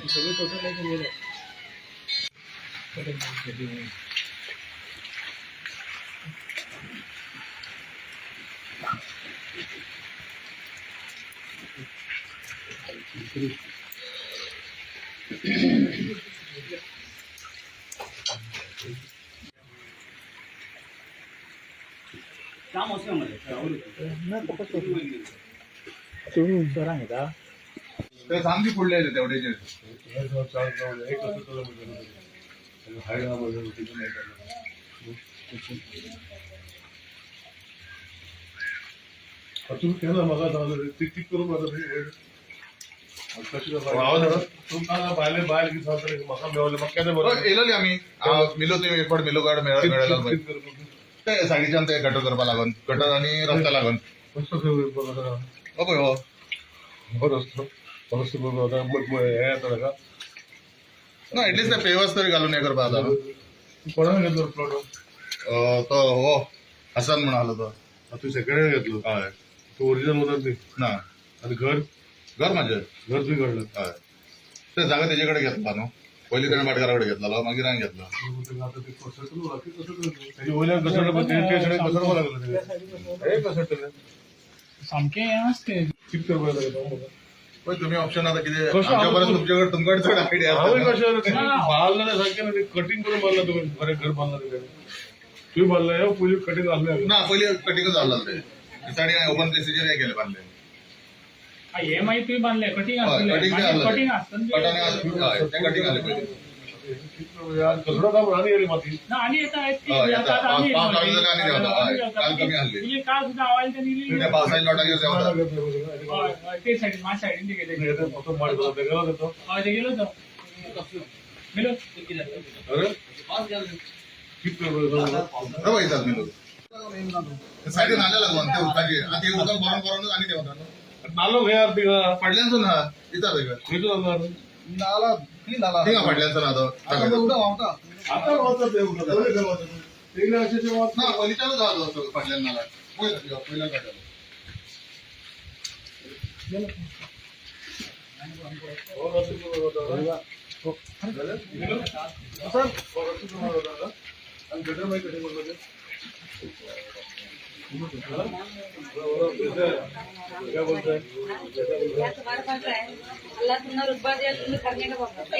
सगळे टोटल आहे गेले. काम असं का ते सांगी पुढले तेवढे अजून केलं मला टिक करून माझं बायले बाहेर म्हाका मेवले म्हाका येयलोली आमी मिलो ते एफड मिलो गाड मेळायला ते सायडीच्यान ते गटर करपा लागून गटर आणि रस्ता लागून पळय हो हो रस्तो रस्तो हे येता का ना एटलीस्ट ते पेवर्स तरी घालून हे करपा जाता कोणाला घेतलो प्लॉट तो हो हसन म्हणून आलो तो तू सेकंड घेतलो हय तू ओरिजिनल होता ते ना आणि घर घर माझे घर तुझी घडलं हय ते जागा तेजेकडे घेतला न्हू पयलीं ताणें माटकाराकडे घेतलो मागीर हांवें घेतलो त्याची वयल्यान घसरलं पण ते घसरवा लागलं हे घसरतले सामके हे असते चिप करपा लागला पळय तुमी ऑप्शन आता कितें आमच्या परस तुमच्याकडे चड आयडिया हांवें कशें बांदलें सारकें ना कटिंग करून बांदला तुम्ही बरें घर बांदला तुम्ही बांदला हे पयलीं कटिंग घाललें ना पयलीं कटिंगच जाल्लो ते दिसाडी ओपन प्लेसीचेर हे केले बांदले हे माहिती तुम्ही बांधले कटिंग कटिंग कटिंग असतं ते कटिंग आले पयलीं कसडो काम राणी येयली माती ना आणि येतात पावस लागलो जाल्यार आनी देंवता हय काल कमी आहली काल सुद्धा आवाज त्यांनी त्या पावसाच्या लोटांचेर देंवता ते साईड माझ्या साईडीन ते गेले गेलो ते गेलो तो गेलो अरे चिप बरं वयतात मी लोक सायडीन नाल्या लागून ते उदकाची आतां हे उदक भरून भरूनच आनी देंवता न्हू नालो घे यार तिका फाटल्यानसून हा दिता थंय खंयचो जाणार नाला थिंगा फाटल्यानसून हा तो आता वावता ते तेगले अशें ना पयलींच्यानूच हा तो फाटल्यान नाला पयल्या काडला अल्लाह तुमने रुतबा दिया तुमने करने का बाप है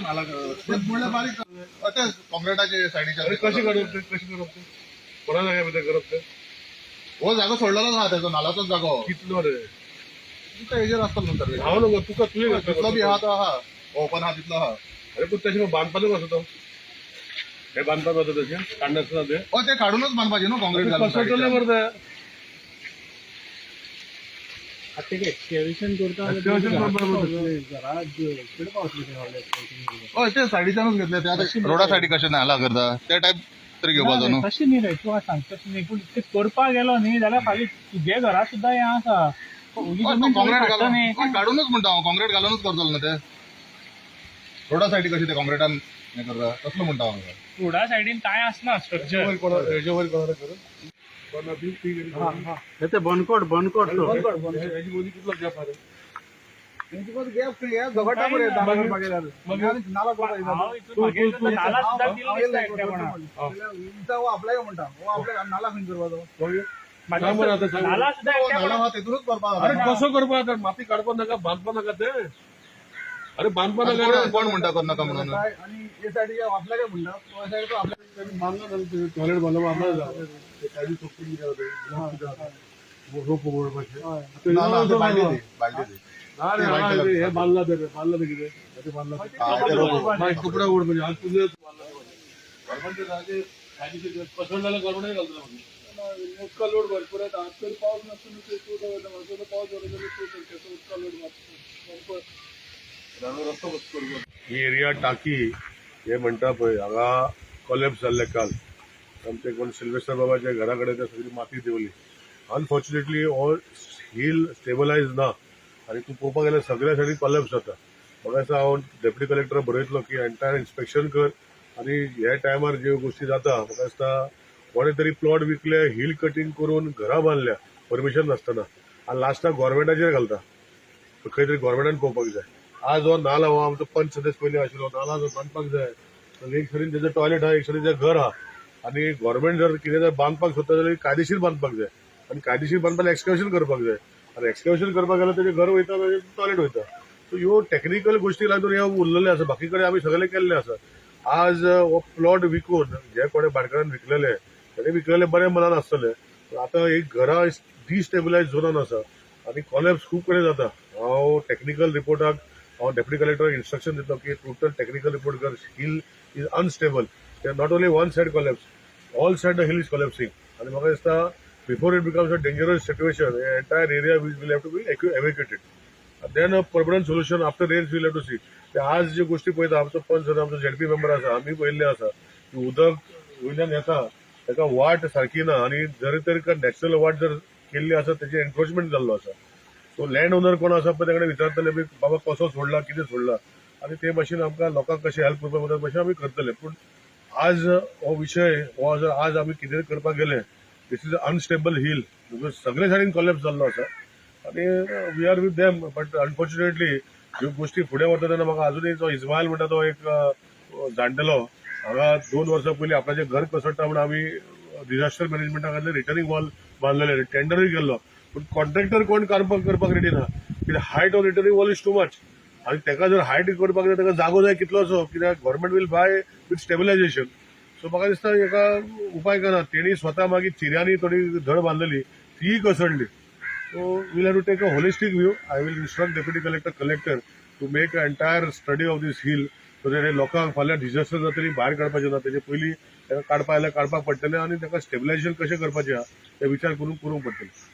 नाला मुळ्या बारीक ते काँक्रिटाचे सायडीच्या कशी करप कोणा जाग्या भितर करप ते हो जागो सोडलेलो ना त्याचो नालाचोच जागो कितलो रे तुका हेजेर आसतलो नंतर हांव न्हू तुका तुवें तितलो बी आहा तो आहा ओपन आहा तितलो आहा अरे पण त्याशिवाय बांधपाचो कसो तो हे बांधपाचो होतं त्याचे काढण्याचं ते हो ते काढूनच बांधपाचे न्हू काँक्रीट घालून कसं सायडीच्यान. बरं ते आता एक्सकेव्हेशन करता हय ते सायडीच्यानूच घेतले ते आता रोडा सायडी कशें नाला करता ते टायप तरी घेवपाचो न्हू तशें न्ही रे तूं सांगता तशें न्ही पूण ते करपाक गेलो न्ही जाल्यार फाल्यां तुगे घरा सुद्दां हें आसा काँक्रीट घालून काढूनच म्हणटा हांव काँक्रीट घालूनच करतलो ना ते रोडा सायडी कशी ते काँक्रिटान हे करता तसलो म्हणटा हांव रोडा सायडीन काय आसना स्ट्रक्चर हेजे वयर कोणाला करत पण आधी ती गेली ते बनकोट हेजी मदीं कितलो गॅप आहा रे अरे कसं करपा आता माती काढपा नाका बांधपा नाका ते अरे बांधपा नाका कोण म्हणटा कर नाका म्हणून टॉयलेट बांधलं आपल्याला काळजी चोखून रोप उघडपाचे हे बांधला ते किती बांधला कपडा उघड म्हणजे आज तुझे गव्हर्नमेंटच्या जागे कायदेशीर पसरलेला गव्हर्नमेंट घालतो उदका लोड भरपूर आहेत आज तरी पाऊस नसून पाऊस उदका लोड ही एरिया टाकी हे म्हणटा पळय हांगा कोलॅप्स जाल्ले काल आमचे कोण सिल्वेस्टर बाबाच्या घरा कडेन ते सगळी माती देवली अनफॉर्च्युनेटली ऑल हिल स्टेबलायज ना आनी तूं पळोवपाक गेल्यार सगळ्या सायडीन कोलॅप्स जाता म्हाका दिसता हांव डेप्युटी कलेक्टराक बरयतलो की एंटायर इन्स्पेक्शन कर आनी ह्या टायमार ज्यो गोश्टी जाता म्हाका दिसता कोणे तरी प्लॉट विकले हिल कटींग करून घरां बांदल्या परमिशन नासतना आनी लास्टाक गव्हर्मेंटाचेर घालता खंय तरी गव्हर्मेंटान पळोवपाक जाय आज हो नाला हो आमचो पंच सदस्य पयलीं आशिल्लो नाला जो बांदपाक जाय एक सायडीन तेजें टॉयलेट आहा एक सायडीन तेजें घर आहा आनी गव्हर्मेंट जर कितें जर बांदपाक सोदता जाल्यार कायदेशीर बांदपाक जाय आनी कायदेशीर बांदपाक एक्सकॅव्हेशन करपाक जाय आनी एक्सकॅव्हेशन करपाक गेल्यार तेजें घर वयता तेजें टॉयलेट वयता सो ह्यो टेक्निकल गोश्टी लागून हे उरलेले आसा बाकी कडेन आमी सगळे केल्ले आसा आज हो प्लॉट विकून जे कोणे भाटकारान विकलेले ताणे विकलेले बरे मनान आसतले आतां एक घरां डिस्टेबलायज झोनान आसा आनी कॉलॅप्स खूब कडेन जाता हांव टेक्निकल रिपोर्टाक हांव डेप्युटी कलेक्टराक इन्स्ट्रक्शन दिता की टोटल टेक्निकल रिपोर्ट कर hill is unstable not only one side collapse all side the hill is collapsing आनी म्हाका दिसता before it becomes a dangerous situation entire area will have to be evacuated then a permanent solution after rains will have to see आज ज्यो गोश्टी पळयता आमचो पंच आमचो झेडपी मेंबर आसा आमी पळयल्ले आसा की उदक वयल्यान येता ताका वाट सारकी ना आनी जरी तरी नॅचरल वाट जर केल्ली आसा तेजे एन्क्रोचमेंट जाल्लो आसा सो लँड ओनर कोण आसा पळय ताकडे विचारतले बी बाबा कसो सोडला कितें सोडला आनी ते भाशेन आमकां लोकांक कशें हेल्प करपाक मदत भाशेन आमी करतले पूण आज हो विशय हो जर आज आमी कितें करपाक गेले दिस इज अनस्टेबल हिल सगळे सायडीन कॉलॅप्स जाल्लो आसा आनी we are with them but unfortunately ह्यो गोश्टी फुडें वता तेन्ना म्हाका अजुनूय जो इस्मायल म्हणटा तो एक जाणटेलो हांगा 2 वर्सां पयलीं आपणाचें घर कसडटा म्हणून आमी डिझास्टर मॅनेजमेंटा खातीर रिटर्निंग वॉल बांदलेले टेंडरूय गेल्लो पूण कॉन्ट्रॅक्टर कोण करपाक रेडी ना कित्याक height of returning wall is too much आनी ताका जर हायट करपाक जाय ताका जागो जाय कितलोसो कित्याक government will buy with stabilization so म्हाका दिसता हेका उपाय करना तेणी स्वता मागीर चिऱ्यांनी थोडी धड बांदलेली तीय कसडली so will have to take a holistic view I will instruct deputy collector to make a entire study of this hill so that लोकांक फाल्यां डिझास्टर जातरी भायर काडपाचें ना तेजे पयलीं ताका काडपाक जाल्यार काडपाक पडटलें आनी ताका स्टेबिलायझेशन कशें करपाचें आहा ते विचार करून करूंक पडटलें